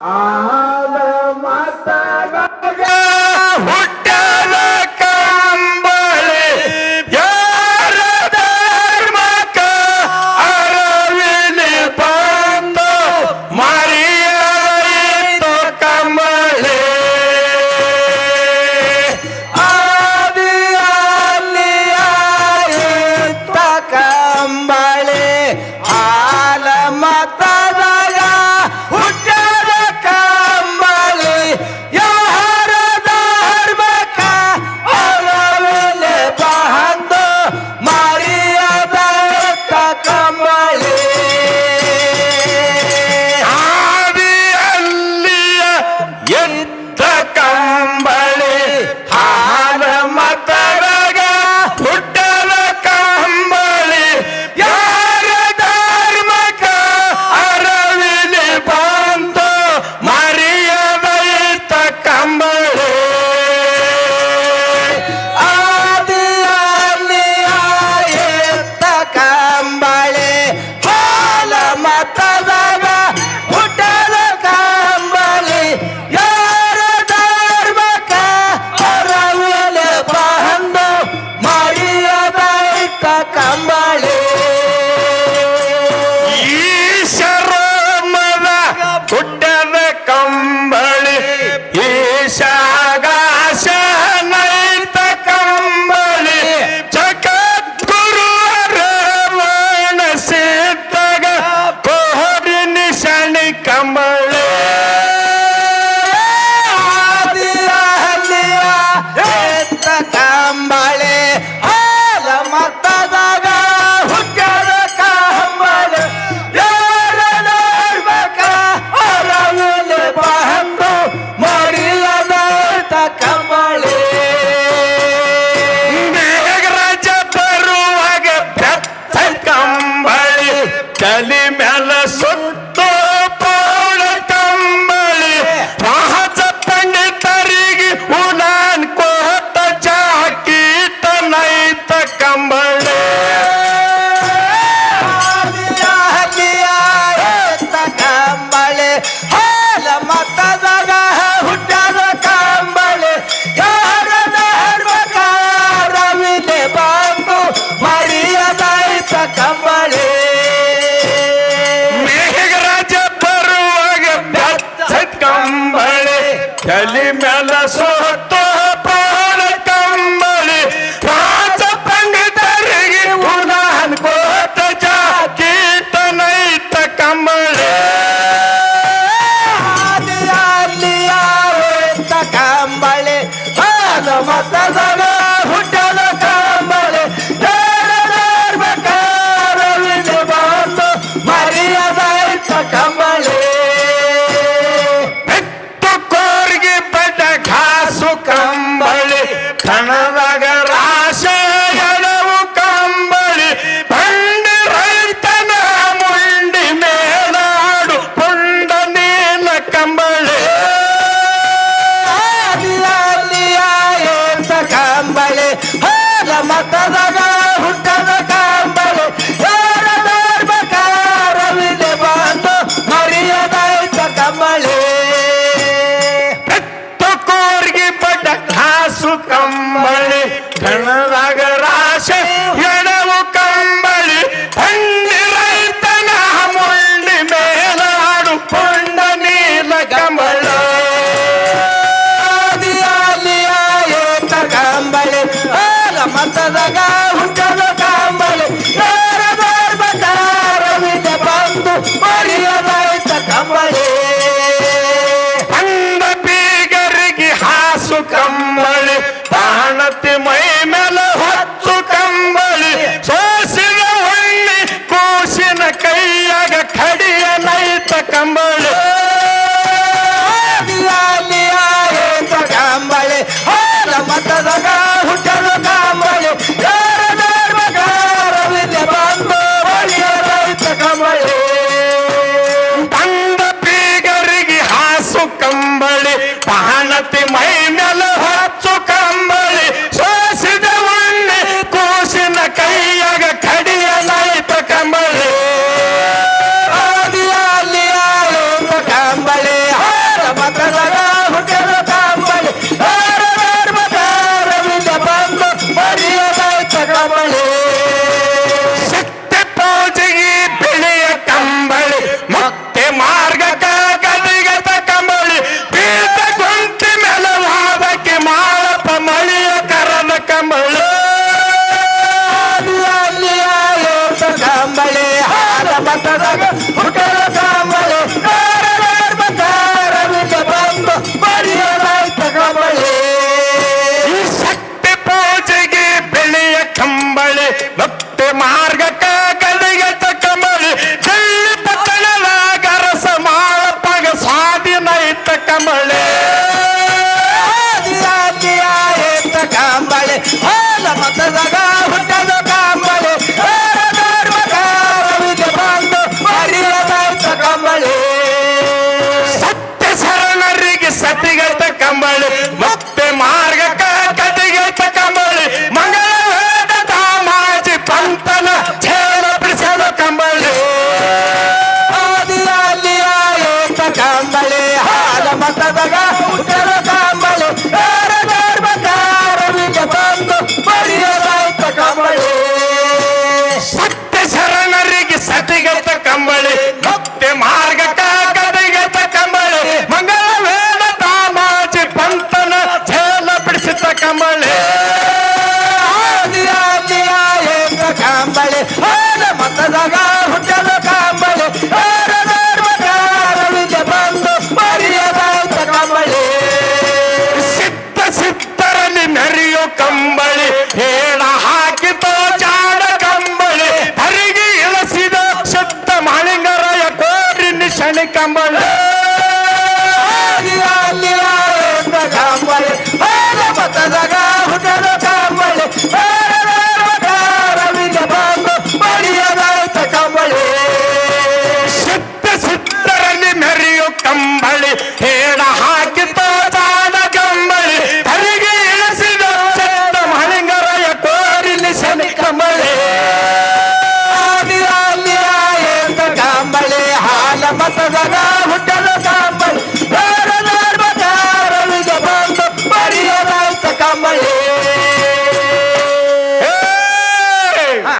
ಆದ ಮಾತಾಡಗ ಹುಟ್ಟದ ಕಂಬಳಿ ಯಾರ ಧರ್ಮಕ್ಕ ಅರವಿಲಿ ಬಂದು ಮರಿಯಾಯಿತು ಕಂಬಳಿ ಆದಿಯಾಯಿತ ಕಂಬಳಿ ಹಾಲ ಮತದಾಗ ಹುಟ್ಟದ ಕಂಬಳಿ ಯಾರ ಧರ್ಮಕ್ಕ ಅರವಿಲಿ ಬಂದು ಮರಿಯಾಯಿತ ಕಂಬಳಿ ಆದಿಯಲ್ಲಿಯ ಎಂತ ಕಂಬಳಿ ಹಾಲ ಮತದಾಗ ಹುಟ್ಟದ ಕಂಬಳಿ ಯಾರ ಧರ್ಮಕ್ಕ ಅರವಿಲಿ ಬಂದು ಮರಿಯದೈತ ಕಂಬಳಿ ಆದಿಯಲ್ಲಿಯ ಎಂತ ಕಂಬಳಿ ಹಾಲ ಮತದಾಗ ಹುಟ್ಟದ ಕಂಬಳಿ ಯಾರ ಧರ್ಮಕ್ಕ ಅರವಿಲಿ ಬಂದು ಮರಿಯದೈತ ಕಂಬಳಿ ಈಶರಮದ ಹುಟ್ಟದ ಕಂಬಳಿ ಈಶಾಗಾಶ ನೈತ ಕಂಬಳಿ ಜಗದ್ಗುರು ರಮಣ ಸಿದ್ಧಗ ಕೋಡಿ ನಿಶಾಣಿ ಕಂಬಳಿ ಆದಿಯಲ್ಲಿಯ ಎಂತ ಕಂಬಳಿ ಹಾಲ ಮತದಾಗ ಹುಟ್ಟದ ಕಂಬಳಿ ಯಾರ ಧರ್ಮಕ್ಕ ಅರವಿಲಿ ಬಂದು ಮರಿಯದೈತ ಕಂಬಳಿ ಮೇಘರಾಜ ಬರುವಾಗ ಬೆತ್ತ ಕಂಬಳಿ ತಲೆ ಮ್ಯಾಲ ಸುತ್ತು ಪೌಳ ಕಂಬಳಿ ರಾಜ ಪಂಡಿತರಿಗೆ ಉಡಾನ್ ಕೋತ ಜಾಕೀಟ ನೈತ ಕಂಬಳಿ ಆದಿಯಲ್ಲಿಯ ಎಂತ ಕಂಬಳಿ ಹಾಲ ಮತದಾಗ ಹುಟ್ಟದ ಕಂಬಳಿ ಯಾರ ಧರ್ಮಕ್ಕ ಅರವಿಲಿ ಬಂದು ಮರಿಯದೈತ ಕಂಬಳಿ ಮೇಘರಾಜ ಬರುವಾಗ ಬೆತ್ತ ಕಂಬಳಿ ತಲೆ ಮ್ಯಾಲ ಸೋತು ಪೌಳ ಕಂಬಳಿ ರಾಜ ಪಂಡಿತರಿಗೆ ಉಡಾನ್ ಕೋತ ಜಾಕೀಟ ನೈತ ಕಂಬಳಿ ಆದಿಯಲ್ಲಿಯ ಎಂತ ಕಂಬಳಿ ಹಾಲ ಮತದಾಗ ಹುಟ್ಟದ ಕಂಬಳಿ ಯಾರ ಧರ್ಮಕ್ಕ ಅರವಿಲಿ ಬಂದು ಮರಿಯದೈತ ಕಂಬಳಿ ಬೆಟ್ಟು ಕೋರಿಗೆ ಬಡ್ಡ ಘಾಸು ಮತದಾಗ ಹುಟ್ಟಲು ಕಂಬಳಿ ವಿದ್ಯೆ ಬಂದು ಮರಿಯದಾಯ್ತ ಕಂಬಳಿ ಸಿದ್ಧರಲ್ಲಿ ಮೆರೆಯೋ ಕಂಬಳಿ ಹೇಳ ಹಾಕಿತೋ ಜಾಡ ಕಂಬಳಿ ಹರಿಗೆ ಇಳಿಸಿದ ಶಬ್ದ ಮಾಳಿಂಗರಾಯ ಕೋರಿ ನಿಶಾಣಿ ಕಂಬಳಿ ಕಂಬಳಿ ಮತದಾಗ ಹುಟ್ಟಲು ಕಂಬಳಿ ವಿದ್ಯೆ ಬಂದು ಮರಿಯದಾಯ್ತ ಕಂಬಳಿ ಸಿದ್ಧರಲ್ಲಿ ಮೆರೆಯೋ ಕಂಬಳಿ ಹೇಳ ಹಾಕಿತೋ ಜಾಡ ಕಂಬಳಿ ಹರಿಗೆ ಇಳಿಸಿದ ಶಬ್ದ ಮಾಳಿಂಗರಾಯ ಕೋರಿ ನಿಶಾಣಿ ಕಂಬಳಿ ಕಂಬಳಿ ಹಾಲ ಮತದಾಗ ಹುಟ್ಟ